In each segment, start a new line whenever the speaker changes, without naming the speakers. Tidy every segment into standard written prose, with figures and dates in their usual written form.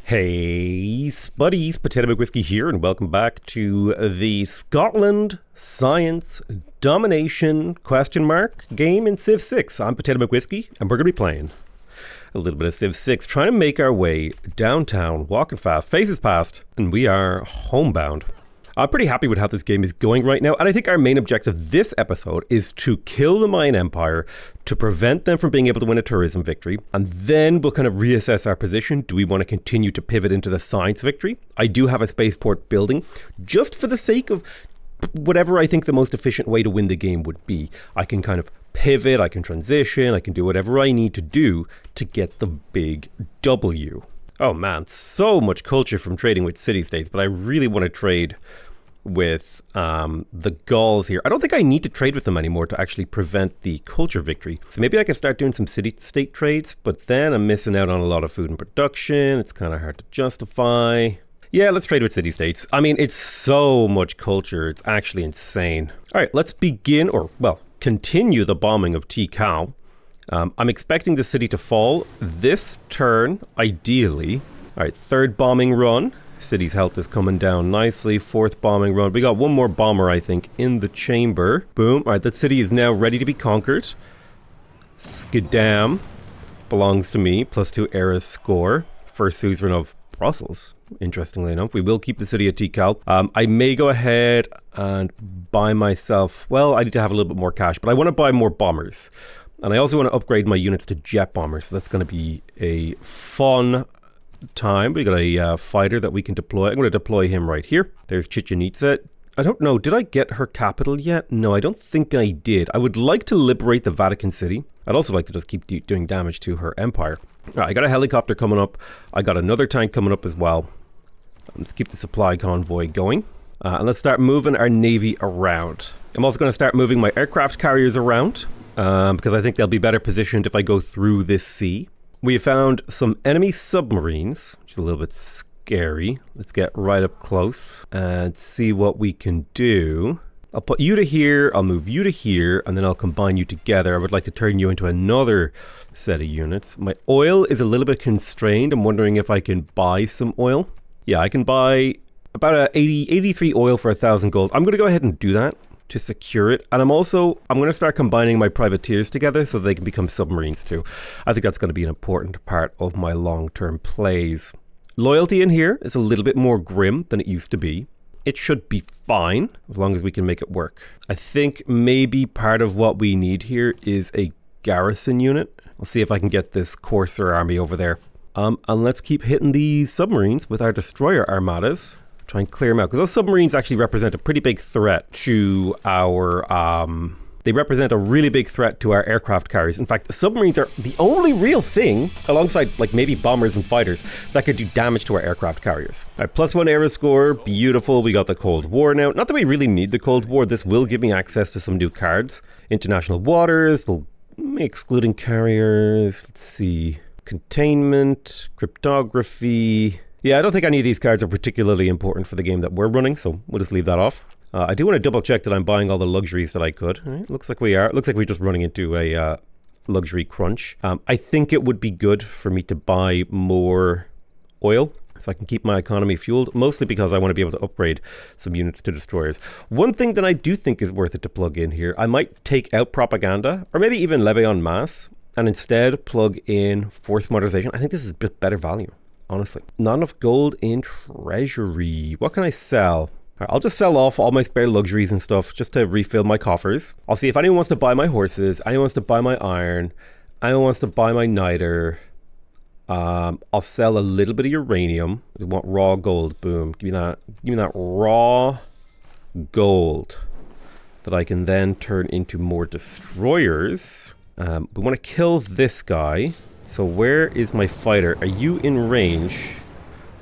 Hey, Spuddies, Potato McWhiskey here, and welcome back to the Scotland Science Domination game in Civ 6. I'm Potato McWhiskey, and we're going to be playing a little bit of Civ 6, trying to make our way downtown, walking fast, faces past, and we are homebound. I'm pretty happy with how this game is going right now, and I think our main objective this episode is to kill the Mayan Empire, to prevent them from being able to win a tourism victory, and then we'll kind of reassess our position. Do we want to continue to pivot into the science victory? I do have a spaceport building, just for the sake of whatever I think the most efficient way to win the game would be. I can kind of pivot, I can transition, I can do whatever I need to do to get the big W. Oh man, so much culture from trading with city-states, but I really want to trade with the Gauls here. I don't think I need to trade with them anymore to actually prevent the culture victory. So maybe I can start doing some city-state trades, but then I'm missing out on a lot of food and production. It's kind of hard to justify. Yeah, let's trade with city-states. I mean, it's so much culture. It's actually insane. All right, let's begin, or, well, continue the bombing of Tikal. I'm expecting the city to fall this turn, ideally. All right, third bombing run. City's health is coming down nicely. Fourth bombing run. We got one more bomber, I think, in the chamber. Boom. All right, that city is now ready to be conquered. Skidam belongs to me. +2 era score. First suzerain of Brussels, interestingly enough. We will keep the city of Tikal. I may go ahead and buy myself... Well, I need to have a little bit more cash, but I want to buy more bombers. And I also want to upgrade my units to jet bombers. So that's going to be a fun time. We got a fighter that we can deploy. I'm going to deploy him right here. There's Chichen Itza. I don't know, did I get her capital yet? No, I don't think I did. I would like to liberate the Vatican City. I'd also like to just keep doing damage to her empire. All right, I got a helicopter coming up. I got another tank coming up as well. Let's keep the supply convoy going. And let's start moving our navy around. I'm also going to start moving my aircraft carriers around because I think they'll be better positioned if I go through this sea. We have found some enemy submarines, which is a little bit scary. Let's get right up close and see what we can do. I'll put you to here, I'll move you to here, and then I'll combine you together. I would like to turn you into another set of units. My oil is a little bit constrained. I'm wondering if I can buy some oil. Yeah, I can buy about 83 oil for 1,000 gold. I'm going to go ahead and do that to secure it. And I'm going to start combining my privateers together so they can become submarines too. I think that's going to be an important part of my long-term plays. Loyalty in here is a little bit more grim than it used to be. It should be fine as long as we can make it work. I think maybe part of what we need here is a garrison unit. I'll see if I can get this Corsair army over there. And let's keep hitting these submarines with our destroyer armadas. Try and clear them out, because those submarines actually represent a pretty big threat to our they represent a really big threat to our aircraft carriers. In fact, submarines are the only real thing, alongside like maybe bombers and fighters, that could do damage to our aircraft carriers. All right, +1 era score, beautiful. We got the Cold War now. Not that we really need the Cold War. This will give me access to some new cards. International waters, well, excluding carriers. Let's see, containment, cryptography. Yeah, I don't think any of these cards are particularly important for the game that we're running, so we'll just leave that off. I do want to double check that I'm buying all the luxuries that I could. All right, looks like we are. Looks like we're just running into a luxury crunch. I think it would be good for me to buy more oil so I can keep my economy fueled, mostly because I want to be able to upgrade some units to destroyers. One thing that I do think is worth it to plug in here, I might take out propaganda, or maybe even levy en masse, and instead plug in force modernization. I think this is a bit better value, honestly. Not enough gold in treasury. What can I sell? All right, I'll just sell off all my spare luxuries and stuff just to refill my coffers. I'll see if anyone wants to buy my horses, anyone wants to buy my iron, anyone wants to buy my niter. I'll sell a little bit of uranium. We want raw gold. Boom. Give me that raw gold that I can then turn into more destroyers. We want to kill this guy. So where is my fighter? Are you in range?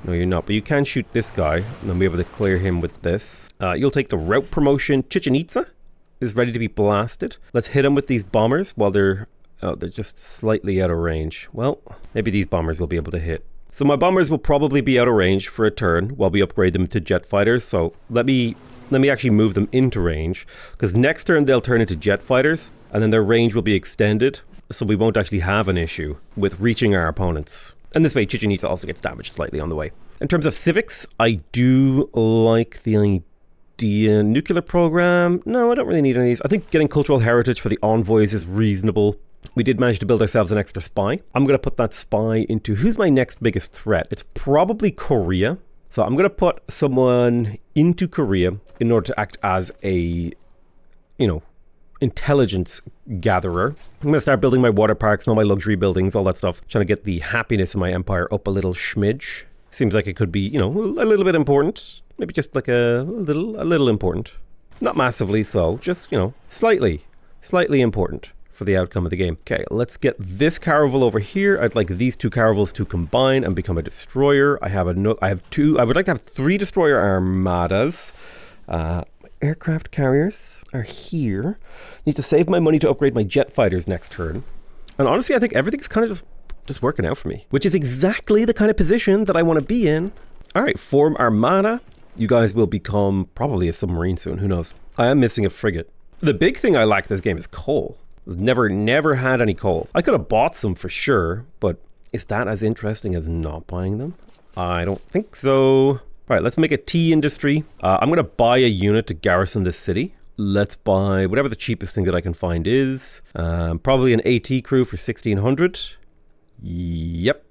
No, you're not, but you can shoot this guy, and then be able to clear him with this. You'll take the route promotion. Chichen Itza is ready to be blasted. Let's hit him with these bombers while they're just slightly out of range. Well, maybe these bombers will be able to hit. So my bombers will probably be out of range for a turn while we upgrade them to jet fighters. So let me actually move them into range, because next turn they'll turn into jet fighters, and then their range will be extended, so we won't actually have an issue with reaching our opponents. And this way, Chichen Itza also gets damaged slightly on the way. In terms of civics, I do like the idea. Nuclear program, no, I don't really need any of these. I think getting cultural heritage for the envoys is reasonable. We did manage to build ourselves an extra spy. I'm going to put that spy into, who's my next biggest threat? It's probably Korea. So I'm going to put someone into Korea in order to act as a, intelligence gatherer. I'm going to start building my water parks and all my luxury buildings, all that stuff. Trying to get the happiness of my empire up a little smidge. Seems like it could be, a little bit important. Maybe just like a little important. Not massively so, just, slightly important for the outcome of the game. Okay, let's get this caravel over here. I'd like these two caravels to combine and become a destroyer. I have two. I would like to have 3 destroyer armadas. Aircraft carriers are here. Need to save my money to upgrade my jet fighters next turn. And honestly, I think everything's kind of just working out for me, which is exactly the kind of position that I want to be in. All right, form armada. You guys will become probably a submarine soon. Who knows? I am missing a frigate. The big thing I lack in this game is coal. Never had any coal. I could have bought some for sure, but is that as interesting as not buying them? I don't think so. All right, let's make a tea industry. I'm going to buy a unit to garrison this city. Let's buy whatever the cheapest thing that I can find is. Probably an AT crew for 1,600. Yep.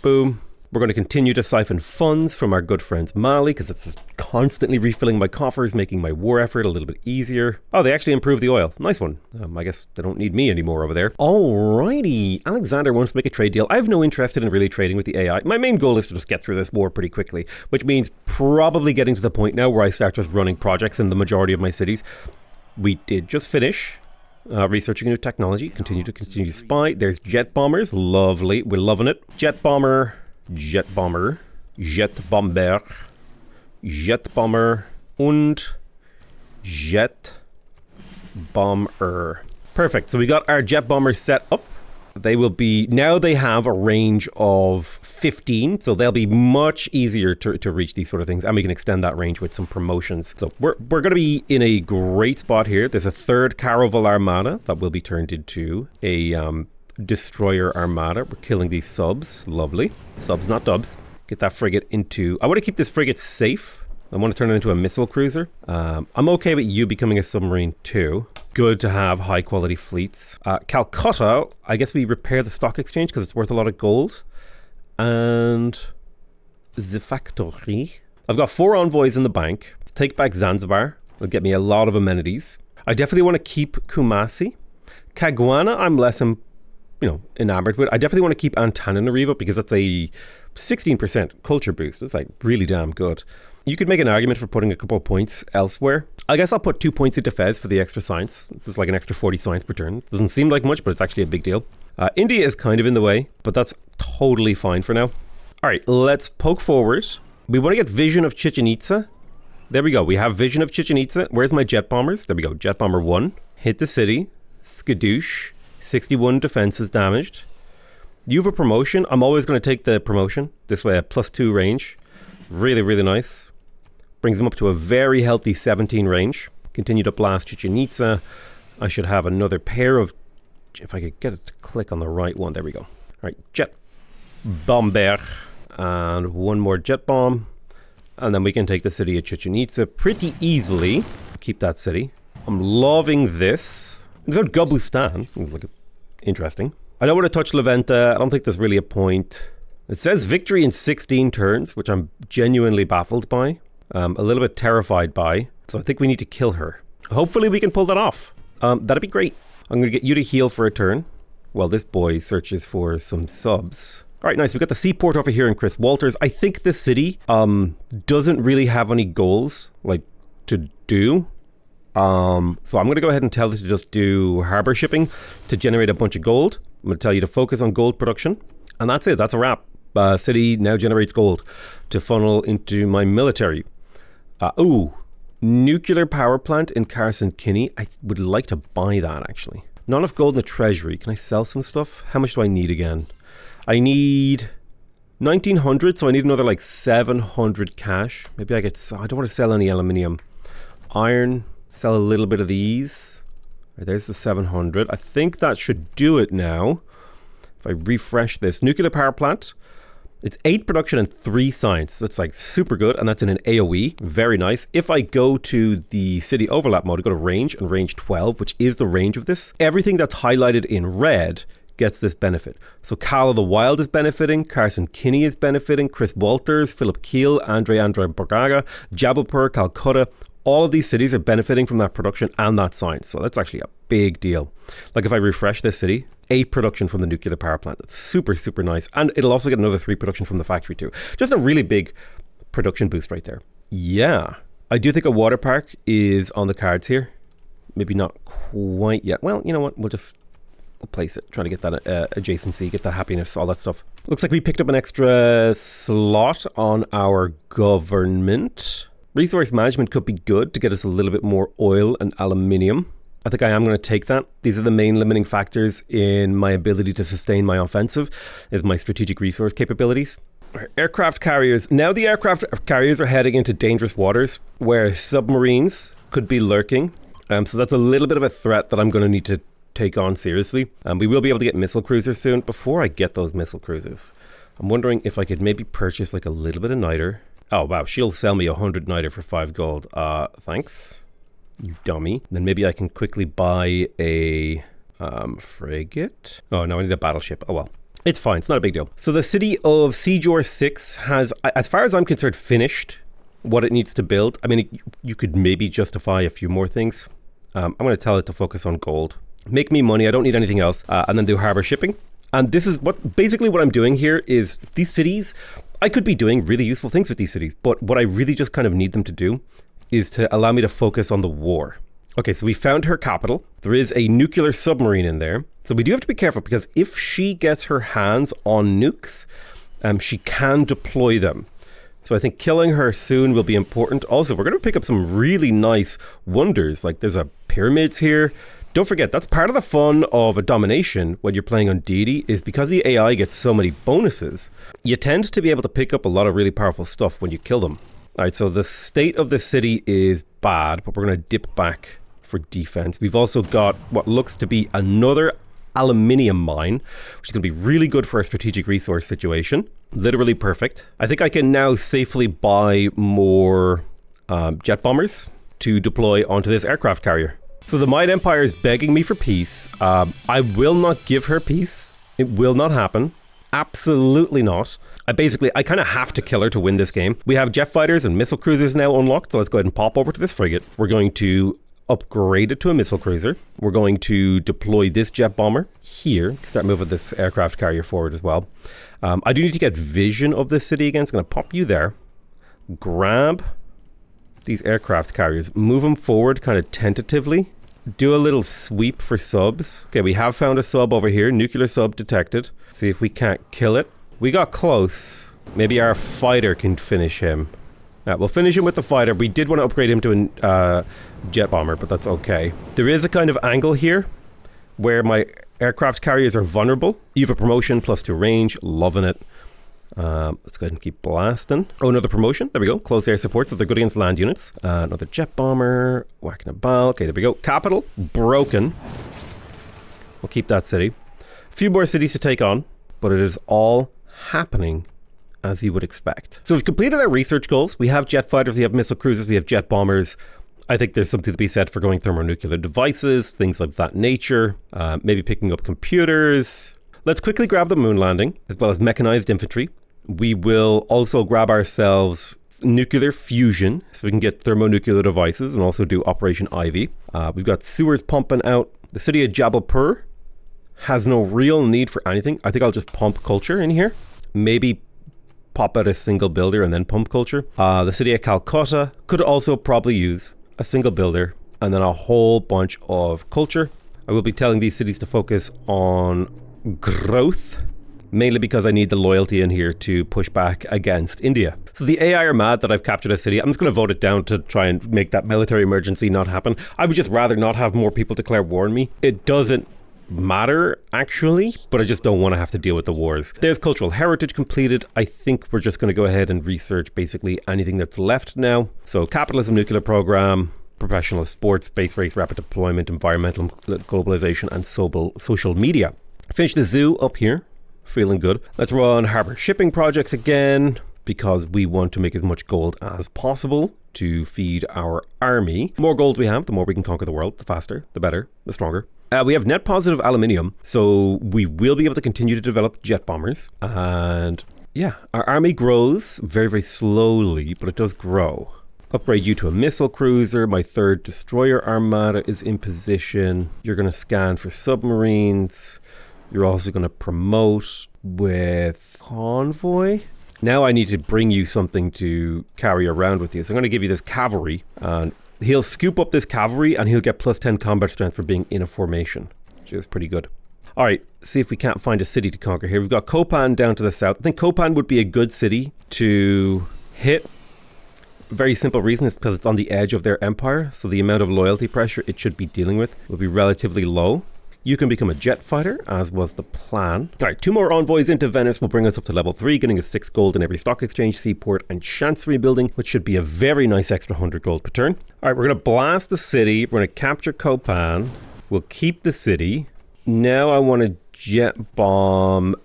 Boom. We're going to continue to siphon funds from our good friends Mali because it's just constantly refilling my coffers, making my war effort a little bit easier. Oh, they actually improved the oil. Nice one. I guess they don't need me anymore over there. Alrighty. Alexander wants to make a trade deal. I have no interest in really trading with the AI. My main goal is to just get through this war pretty quickly, which means probably getting to the point now where I start just running projects in the majority of my cities. We did just finish researching new technology. Continue to spy. There's jet bombers. Lovely. We're loving it. Jet bomber, jet bomber, jet bomber, jet bomber, und jet bomber. Perfect. So we got our jet bomber set up. They will be, now they have a range of 15, so they'll be much easier to reach these sort of things, and we can extend that range with some promotions. So we're going to be in a great spot here. There's a 3rd Caravel Armada that will be turned into a destroyer armada. We're killing these subs. Lovely. Subs, not dubs. Get that frigate into, I want to keep this frigate safe. I want to turn it into a missile cruiser. I'm okay with you becoming a submarine too. Good to have high quality fleets. Calcutta, I guess we repair the stock exchange because it's worth a lot of gold. And the factory. I've got 4 envoys in the bank. Let's take back Zanzibar. It'll get me a lot of amenities. I definitely want to keep Kumasi. Caguana, I'm less enamored with. I definitely want to keep Antananarivo because that's a 16% culture boost. It's like really damn good. You could make an argument for putting a couple of points elsewhere. I guess I'll put 2 points into Fez for the extra science. This is like an extra 40 science per turn. Doesn't seem like much, but it's actually a big deal. India is kind of in the way, but that's totally fine for now. All right, let's poke forward. We want to get vision of Chichen Itza. There we go. We have vision of Chichen Itza. Where's my jet bombers? There we go. Jet bomber 1. Hit the city. Skadoosh. 61 defenses damaged. You have a promotion. I'm always going to take the promotion. This way, a +2 range. Really, really nice. Brings them up to a very healthy 17 range. Continue to blast Chichen Itza. I should have another pair of... If I could get it to click on the right one. There we go. All right, jet bomber. And 1 more jet bomb. And then we can take the city of Chichen Itza pretty easily. Keep that city. I'm loving this. It's got Gobustan. Look, interesting. I don't want to touch Leventa. I don't think there's really a point. It says victory in 16 turns, which I'm genuinely baffled by. A little bit terrified by. So I think we need to kill her. Hopefully we can pull that off. That'd be great. I'm going to get you to heal for a turn while this boy searches for some subs. All right, nice. We've got the seaport over here in Chris Walters. I think this city doesn't really have any goals to do. So I'm going to go ahead and tell it to just do harbor shipping to generate a bunch of gold. I'm going to tell you to focus on gold production. And that's it. That's a wrap. City now generates gold to funnel into my military. Nuclear power plant in Carson Kinney. I would like to buy that, actually. Not enough gold in the treasury. Can I sell some stuff? How much do I need again? I need 1,900, so I need another 700 cash. Maybe I don't want to sell any aluminium. Iron, sell a little bit of these. Right, there's the 700. I think that should do it now. If If I refresh this nuclear power plant, it's 8 production and 3 science. That's like super good, and that's in an AoE. Very nice. If I go to the city overlap mode, I go to range and range 12, which is the range of this. Everything that's highlighted in red gets this benefit. So Cal of the Wild is benefiting, Carson Kinney is benefiting, Chris Walters, Philip Keel, Andre Borgaga, Jabalpur, Calcutta. All of these cities are benefiting from that production and that science. So that's actually a big deal. Like if I refresh this city, 8 production from the nuclear power plant. That's super, super nice. And it'll also get another 3 production from the factory too. Just a really big production boost right there. Yeah. I do think a water park is on the cards here. Maybe not quite yet. Well, you know what? We'll place it. Trying to get that adjacency, get that happiness, all that stuff. Looks like we picked up an extra slot on our government. Resource management could be good to get us a little bit more oil and aluminium. I think I am going to take that. These are the main limiting factors in my ability to sustain my offensive, is my strategic resource capabilities. Aircraft carriers. Now the aircraft carriers are heading into dangerous waters where submarines could be lurking. So that's a little bit of a threat that I'm going to need to take on seriously. We will be able to get missile cruisers soon. Before I get those missile cruisers, I'm wondering if I could maybe purchase like a little bit of niter. Oh wow, she'll sell me 100 niter for 5 gold. Thanks, you dummy. Then maybe I can quickly buy a frigate. Oh no, I need a battleship. Oh well, it's fine, it's not a big deal. So the city of Seajor 6 has, as far as I'm concerned, finished what it needs to build. I mean, you could maybe justify a few more things. I'm going to tell it to focus on gold. Make me money, I don't need anything else. And then do harbor shipping. And this is basically what I'm doing here is these cities, I could be doing really useful things with these cities, but what I really just kind of need them to do is to allow me to focus on the war. Okay, so we found her capital. There is a nuclear submarine in there. So we do have to be careful because if she gets her hands on nukes, she can deploy them. So I think killing her soon will be important. Also, we're going to pick up some really nice wonders. Like there's a pyramids here. Don't forget, that's part of the fun of a domination when you're playing on deity, is because the AI gets so many bonuses, you tend to be able to pick up a lot of really powerful stuff when you kill them. All right, so the state of the city is bad, but we're going to dip back for defense. We've also got what looks to be another aluminium mine, which is going to be really good for our strategic resource situation. Literally perfect. I think I can now safely buy more jet bombers to deploy onto this aircraft carrier. So the Mayan Empire is begging me for peace. I will not give her peace. It will not happen. Absolutely not. I kind of have to kill her to win this game. We have jet fighters and missile cruisers now unlocked, so let's go ahead and pop over to this frigate. We're going to upgrade it to a missile cruiser. We're going to deploy this jet bomber here. Start moving this aircraft carrier forward as well. I do need to get vision of this city again. It's going to pop you there. Grab these aircraft carriers. Move them forward kind of tentatively. Do a little sweep for subs. Okay, we have found a sub over here. Nuclear sub detected. See if we can't kill it. We got close. Maybe our fighter can finish him. We'll finish him with the fighter. We did want to upgrade him to a jet bomber, but that's okay. There is a kind of angle here where my aircraft carriers are vulnerable. You have a promotion, +2 range. Loving it. Let's go ahead and keep blasting. Oh, another promotion. There we go. Close air support, so they're good against land units. Another jet bomber. Whacking a ball. Okay, there we go. Capital. Broken. We'll keep that city. A few more cities to take on, but it is all happening as you would expect. So we've completed our research goals. We have jet fighters, we have missile cruisers, we have jet bombers. I think there's something to be said for going thermonuclear devices, things of that nature. Maybe picking up computers. Let's quickly grab the moon landing, as well as mechanized infantry. We will also grab ourselves nuclear fusion, so we can get thermonuclear devices and also do Operation Ivy. We've got sewers pumping out. The city of Jabalpur has no real need for anything. I think I'll just pump culture in here. Maybe pop out a single builder and then pump culture. The city of Calcutta could also probably use a single builder and then a whole bunch of culture. I will be telling these cities to focus on growth, mainly because I need the loyalty in here to push back against India. So the AI are mad that I've captured a city. I'm just going to vote it down to try and make that military emergency not happen. I would just rather not have more people declare war on me. It doesn't matter actually, but I just don't want to have to deal with the wars. There's cultural heritage completed. I think we're just going to go ahead and research basically anything that's left now. So capitalism, nuclear program, professional sports, space race, rapid deployment, environmental globalization, and social media. Finish the zoo up here. Feeling good. Let's run harbor shipping projects again, because we want to make as much gold as possible to feed our army. The more gold we have, the more we can conquer the world. The faster, the better, the stronger. We have net positive aluminium, so we will be able to continue to develop jet bombers. And yeah, our army grows very, very slowly, but it does grow. Upgrade you to a missile cruiser. My third destroyer armada is in position. You're going to scan for submarines. You're also going to promote with convoy. Now I need to bring you something to carry around with you. So I'm going to give you this cavalry, and he'll scoop up this cavalry and he'll get plus 10 combat strength for being in a formation, which is pretty good. All right, see if we can't find a city to conquer here. We've got Kopan down to the south. I think Kopan would be a good city to hit. Very simple reason is because it's on the edge of their empire. So the amount of loyalty pressure it should be dealing with will be relatively low. You can become a jet fighter, as was the plan. All right, 2 more envoys into Venice will bring us up to level 3, getting us 6 gold in every stock exchange, seaport, and chancery building, which should be a very nice extra 100 gold per turn. All right, we're going to blast the city. We're going to capture Kopan. We'll keep the city. Now I want to jet bomb.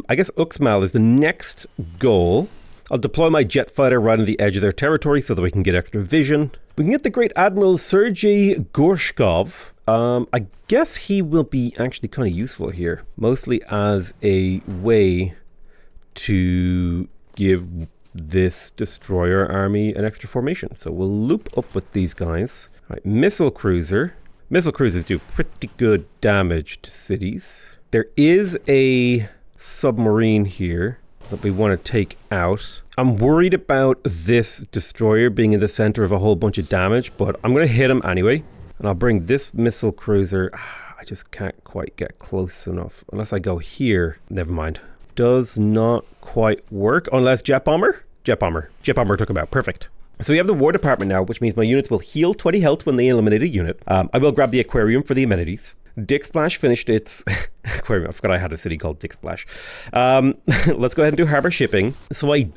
I guess Uxmal is the next goal. I'll deploy my jet fighter right on the edge of their territory so that we can get extra vision. We can get the Great Admiral Sergei Gorshkov. I guess he will be actually kind of useful here, mostly as a way to give this destroyer army an extra formation. So we'll loop up with these guys. All right, missile cruiser. Missile cruisers do pretty good damage to cities. There is a submarine here that we want to take out. I'm worried about this destroyer being in the center of a whole bunch of damage, but I'm going to hit him anyway. And I'll bring this missile cruiser. I just can't quite get close enough. Unless I go here. Never mind. Does not quite work. Unless jet bomber? Jet bomber. Jet bomber took him out. Perfect. So we have the war department now, which means my units will heal 20 health when they eliminate a unit. I will grab the aquarium for the amenities. Dick Splash finished its aquarium. I forgot I had a city called Dick Splash. Let's go ahead and do harbor shipping. So I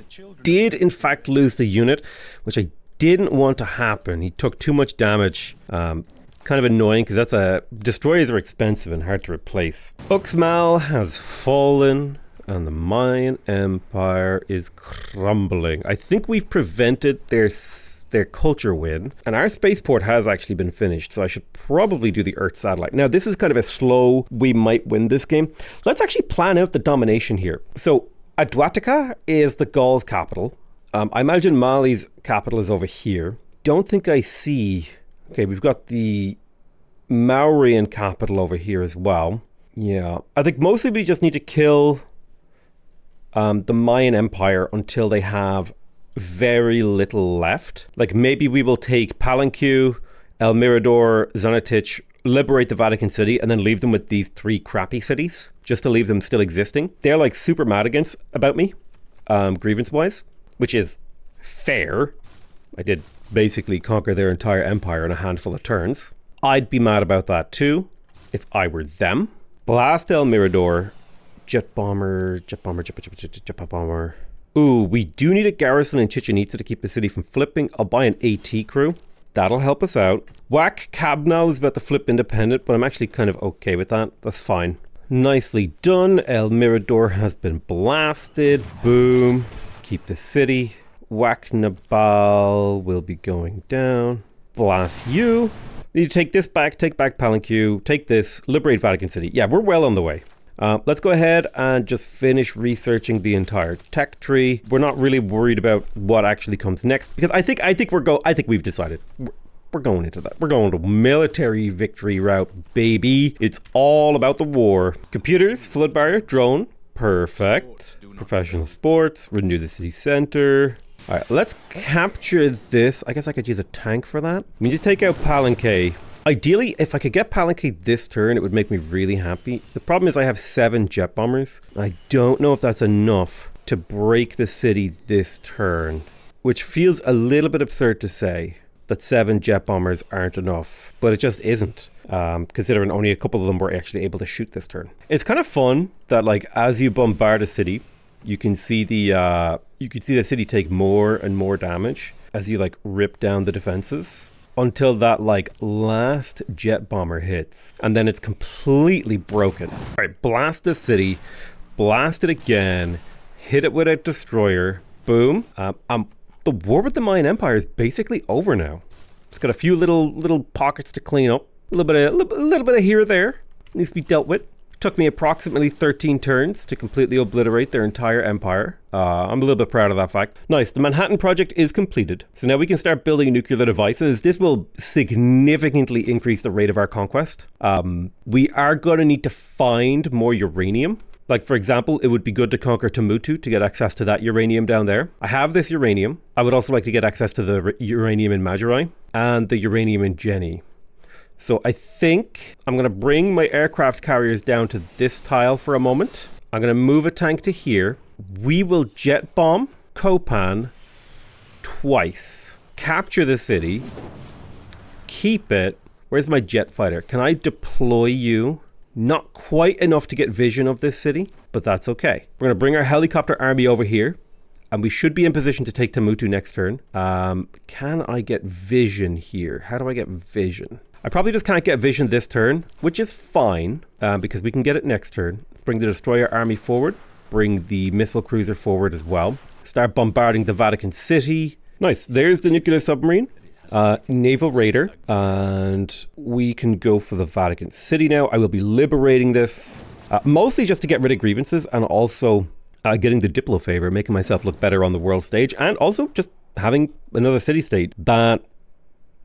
did in fact lose the unit, which I didn't want to happen. He took too much damage. Kind of annoying because destroyers are expensive and hard to replace. Uxmal has fallen and the Mayan Empire is crumbling. I think we've prevented their culture win, and our spaceport has actually been finished, so I should probably do the Earth satellite. Now this is kind of a slow, we might win this game. Let's actually plan out the domination here. So Adwatica is the Gauls capital. I imagine Mali's capital is over here. Don't think I see... Okay, we've got the Mauryan capital over here as well. Yeah, I think mostly we just need to kill the Mayan Empire until they have very little left. Like maybe we will take Palanque, El Mirador, Zanatich, liberate the Vatican City, and then leave them with these 3 crappy cities, just to leave them still existing. They're like super mad about me, grievance-wise, which is fair. I did basically conquer their entire empire in a handful of turns. I'd be mad about that too, if I were them. Blast El Mirador, jet bomber. Ooh, we do need a garrison in Chichen Itza to keep the city from flipping. I'll buy an AT crew. That'll help us out. Whack Cabnal is about to flip independent, but I'm actually kind of okay with that. That's fine. Nicely done. El Mirador has been blasted. Boom. Keep the city. Whack Naval will be going down. Blast you. Need to take this back, take back Palanque, take this, liberate Vatican City. Yeah, we're well on the way. Let's go ahead and just finish researching the entire tech tree. We're not really worried about what actually comes next, because I think we've decided we're going into that. We're going to military victory route, baby. It's all about the war. Computers, flood barrier, drone, perfect. Professional sports, renew the city center. All right, let's capture this. I guess I could use a tank for that. We need to take out Palanque. Ideally, if I could get Palanque this turn, it would make me really happy. The problem is I have 7 jet bombers. I don't know if that's enough to break the city this turn, which feels a little bit absurd to say that 7 jet bombers aren't enough, but it just isn't, considering only a couple of them were actually able to shoot this turn. It's kind of fun that like as you bombard a city, you can see the city take more and more damage as you like rip down the defenses until that like last jet bomber hits, and then it's completely broken. All right, blast this city. blast it again, hit it with a destroyer, boom. The war with the Mayan Empire is basically over now. It's got a few little pockets to clean up, a little bit of here or there needs to be dealt with. Took me approximately 13 turns to completely obliterate their entire empire. I'm a little bit proud of that fact. Nice, the Manhattan Project is completed. So now we can start building nuclear devices. This will significantly increase the rate of our conquest. We are going to need to find more uranium. Like, for example, it would be good to conquer Timbuktu to get access to that uranium down there. I have this uranium. I would also like to get access to the uranium in Madurai and the uranium in Jenny. So I think I'm going to bring my aircraft carriers down to this tile for a moment. I'm going to move a tank to here. We will jet bomb Kopan twice. Capture the city. Keep it. Where's my jet fighter? Can I deploy you? Not quite enough to get vision of this city, but that's okay. We're going to bring our helicopter army over here, and we should be in position to take Timbuktu next turn. Can I get vision here? How do I get vision? I probably just can't get vision this turn, which is fine, because we can get it next turn. Let's bring the destroyer army forward, bring the missile cruiser forward as well. Start bombarding the Vatican City. Nice, there's the nuclear submarine. Naval Raider, and we can go for the Vatican City now. I will be liberating this, mostly just to get rid of grievances, and also getting the Diplo favor, making myself look better on the world stage, and also just having another city-state that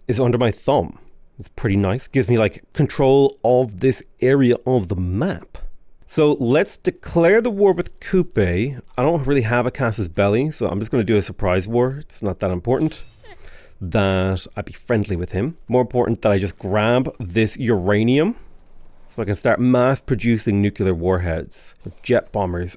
is under my thumb. It's pretty nice. Gives me like control of this area of the map. So let's declare the war with Coupe. I don't really have a Casus Belli, so I'm just going to do a surprise war. It's not that important that I be friendly with him. More important that I just grab this uranium so I can start mass producing nuclear warheads. The jet bombers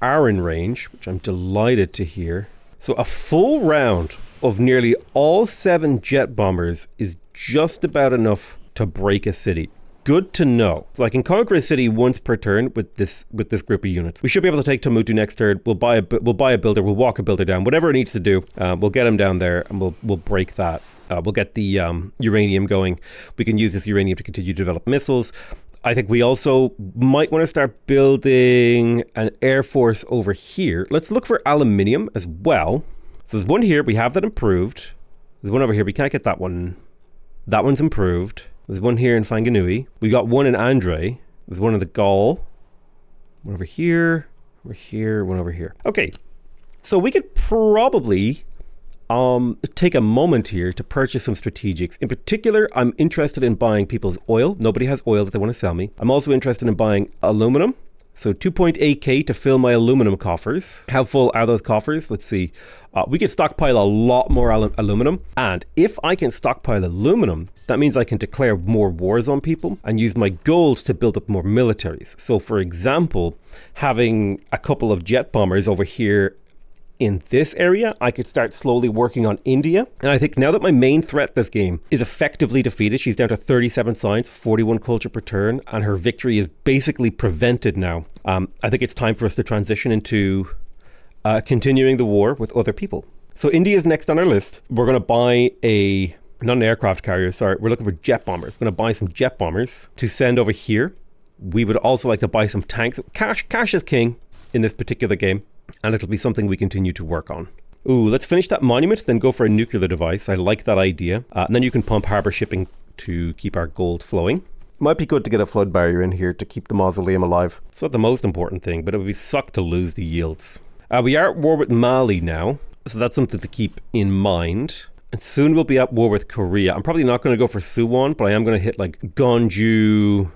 are in range, which I'm delighted to hear. So a full round of nearly all 7 jet bombers is just about enough to break a city. Good to know. So I can conquer a city once per turn with this group of units. We should be able to take Timbuktu next turn. We'll buy a builder. We'll walk a builder down. Whatever it needs to do, we'll get him down there, and we'll break that. We'll get the uranium going. We can use this uranium to continue to develop missiles. I think we also might want to start building an air force over here. Let's look for aluminium as well. So there's one here. We have that improved. There's one over here. We can't get that one. That one's improved. There's one here in Whanganui. We got one in Andre. There's one in the Gaul. One over here. Over here. One over here. Okay. So we could probably take a moment here to purchase some strategics. In particular, I'm interested in buying people's oil. Nobody has oil that they want to sell me. I'm also interested in buying aluminum. So 2.8k to fill my aluminum coffers. How full are those coffers? Let's see. We can stockpile a lot more aluminum. And if I can stockpile aluminum, that means I can declare more wars on people and use my gold to build up more militaries. So for example, having a couple of jet bombers over here in this area, I could start slowly working on India. And I think now that my main threat this game is effectively defeated, she's down to 37 science, 41 culture per turn, and her victory is basically prevented now. I think it's time for us to transition into continuing the war with other people. So India is next on our list. We're going to buy not an aircraft carrier, sorry. We're looking for jet bombers. We're going to buy some jet bombers to send over here. We would also like to buy some tanks. Cash is king in this particular game. And it'll be something we continue to work on. Ooh, let's finish that monument, then go for a nuclear device. I like that idea. And then you can pump harbor shipping to keep our gold flowing. Might be good to get a flood barrier in here to keep the mausoleum alive. It's not the most important thing, but it would be suck to lose the yields. We are at war with Mali now, so that's something to keep in mind. And soon we'll be at war with Korea. I'm probably not going to go for Suwon, but I am going to hit like Gonju,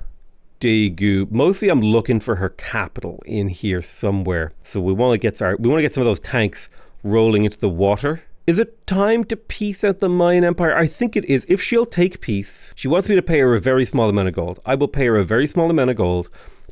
Daegu. Mostly I'm looking for her capital in here somewhere. So we want to get some of those tanks rolling into the water. Is it time to peace out the Mayan Empire? I think it is. If she'll take peace, she wants me to pay her a very small amount of gold. I will pay her a very small amount of gold,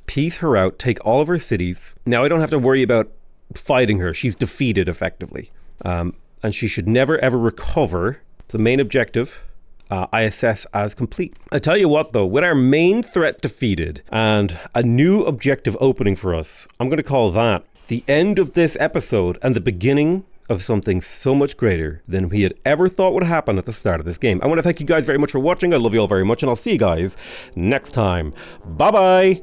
peace her out, take all of her cities. Now I don't have to worry about fighting her. She's defeated effectively. And she should never ever recover. It's the main objective. I assess as complete. I tell you what though, with our main threat defeated and a new objective opening for us, I'm going to call that the end of this episode and the beginning of something so much greater than we had ever thought would happen at the start of this game. I want to thank you guys very much for watching. I love you all very much, and I'll see you guys next time. Bye bye.